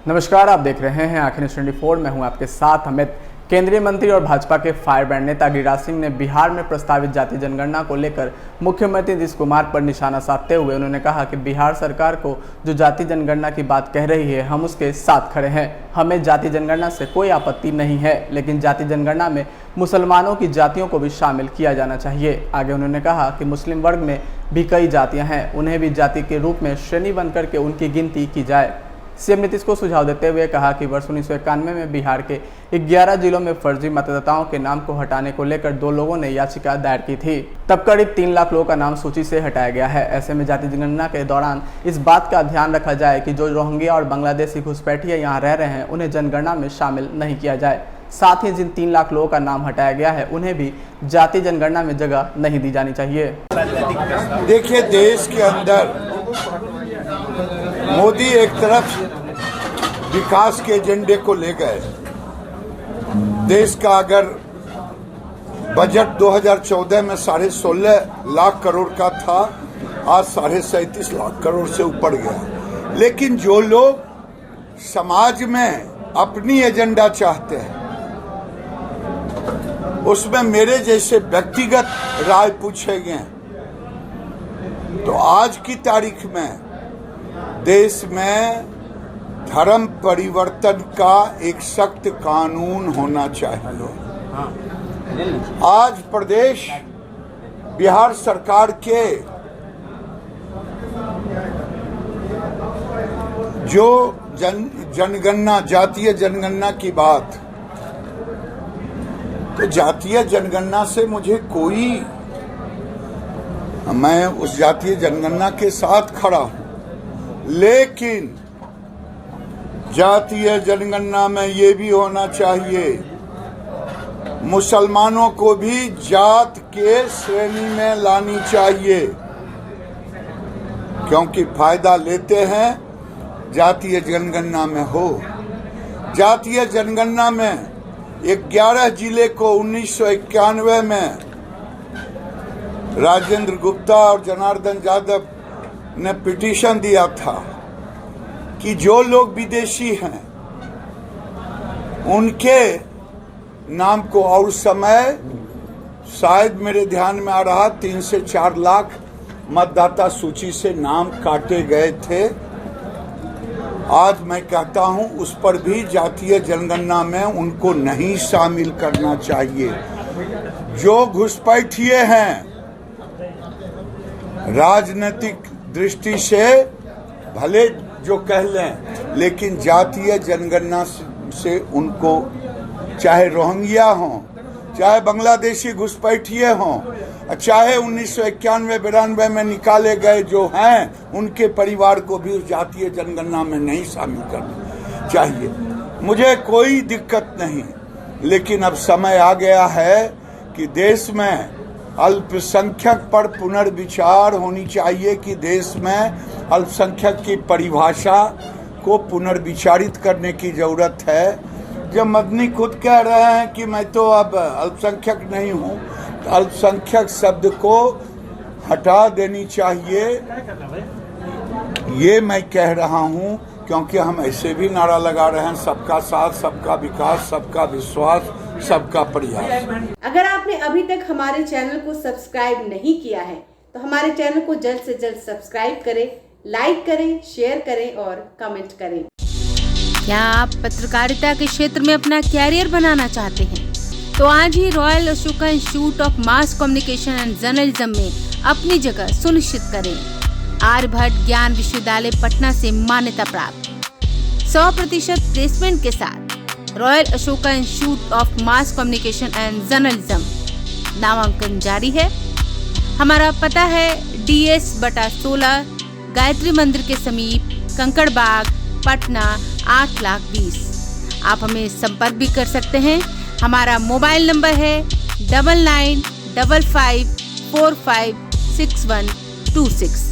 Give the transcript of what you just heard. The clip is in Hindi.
नमस्कार, आप देख रहे हैं आखिर न्यूज़ 24। मैं हूं आपके साथ अमित। केंद्रीय मंत्री और भाजपा के फायरब्रांड नेता गिरिराज सिंह ने बिहार में प्रस्तावित जाति जनगणना को लेकर मुख्यमंत्री नीतीश कुमार पर निशाना साधते हुए उन्होंने कहा कि बिहार सरकार को जो जाति जनगणना की बात कह रही है, हम उसके साथ खड़े हैं। हमें जाति जनगणना से कोई आपत्ति नहीं है, लेकिन जाति जनगणना में मुसलमानों की जातियों को भी शामिल किया जाना चाहिए। आगे उन्होंने कहा कि मुस्लिम वर्ग में भी कई जातियाँ हैं, उन्हें भी जाति के रूप में श्रेणी बन करके उनकी गिनती की जाए। सीएम नीतीश को सुझाव देते हुए कहा कि वर्ष 1991 में बिहार के 11 जिलों में फर्जी मतदाताओं के नाम को हटाने को लेकर 2 लोगों ने याचिका दायर की थी। तब करीब 3 लाख लोगों का नाम सूची से हटाया गया है। ऐसे में जाति जनगणना के दौरान इस बात का ध्यान रखा जाए कि जो रोहिंग्या और बांग्लादेशी घुसपैठिए यहाँ रह रहे हैं, उन्हें जनगणना में शामिल नहीं किया जाए। साथ ही जिन 3 लाख लोगों का नाम हटाया गया है, उन्हें भी जाति जनगणना में जगह नहीं दी जानी चाहिए। देखिए, देश के अंदर मोदी एक तरफ विकास के एजेंडे को ले गए। देश का अगर बजट 2014 में 16.5 लाख करोड़ का था, आज 37.5 लाख करोड़ से ऊपर गया। लेकिन जो लोग समाज में अपनी एजेंडा चाहते हैं, उसमें मेरे जैसे व्यक्तिगत राय पूछे गए। तो आज की तारीख में देश में धर्म परिवर्तन का एक सख्त कानून होना चाहिए। आज प्रदेश बिहार सरकार के जो जनगणना, जातीय जनगणना की बात, तो जातीय जनगणना से मुझे कोई, मैं उस जातीय जनगणना के साथ खड़ा हूं, लेकिन जातीय जनगणना में ये भी होना चाहिए मुसलमानों को भी जात के श्रेणी में लानी चाहिए, क्योंकि फायदा लेते हैं जातीय जनगणना में हो। जातीय जनगणना में 11 जिले को 1991 में राजेंद्र गुप्ता और जनार्दन यादव ने पिटीशन दिया था कि जो लोग विदेशी हैं उनके नाम को, और समय शायद मेरे ध्यान में आ रहा 3 से 4 लाख मतदाता सूची से नाम काटे गए थे। आज मैं कहता हूं उस पर भी जातीय जनगणना में उनको नहीं शामिल करना चाहिए। जो घुसपैठिए हैं, राजनीतिक दृष्टि से भले जो कह लें, लेकिन जातीय जनगणना से उनको, चाहे रोहिंग्या हों, चाहे बांग्लादेशी घुसपैठिए हों, चाहे 1991-92 में निकाले गए जो हैं, उनके परिवार को भी उस जातीय जनगणना में नहीं शामिल करना चाहिए। मुझे कोई दिक्कत नहीं, लेकिन अब समय आ गया है कि देश में अल्पसंख्यक पर पुनर्विचार होनी चाहिए, कि देश में अल्पसंख्यक की परिभाषा को पुनर्विचारित करने की जरूरत है। जब मदनी खुद कह रहे हैं कि मैं तो अब अल्पसंख्यक नहीं हूं, तो अल्पसंख्यक शब्द को हटा देनी चाहिए, ये मैं कह रहा हूं, क्योंकि हम ऐसे भी नारा लगा रहे हैं, सबका साथ, सबका विकास, सबका विश्वास, सबका प्रयास। अगर आपने अभी तक हमारे चैनल को सब्सक्राइब नहीं किया है, तो हमारे चैनल को जल्द से जल्द सब्सक्राइब करें, लाइक करें, शेयर करें और कमेंट करें। क्या आप पत्रकारिता के क्षेत्र में अपना कैरियर बनाना चाहते हैं? तो आज ही Royal Ashoka Institute of Mass Communication and Journalism में अपनी जगह सुनिश्चित करें। आर्यभट्ट ज्ञान विश्वविद्यालय पटना से मान्यता प्राप्त 100% प्लेसमेंट के साथ royal Ashoka Institute of Mass Communication and journalism नामांकन जारी है। हमारा पता है DS/16 गायत्री मंदिर के समीप, कंकड़बाग, पटना 8,20,000। आप हमें संपर्क भी कर सकते हैं। हमारा मोबाइल नंबर है 9955456126।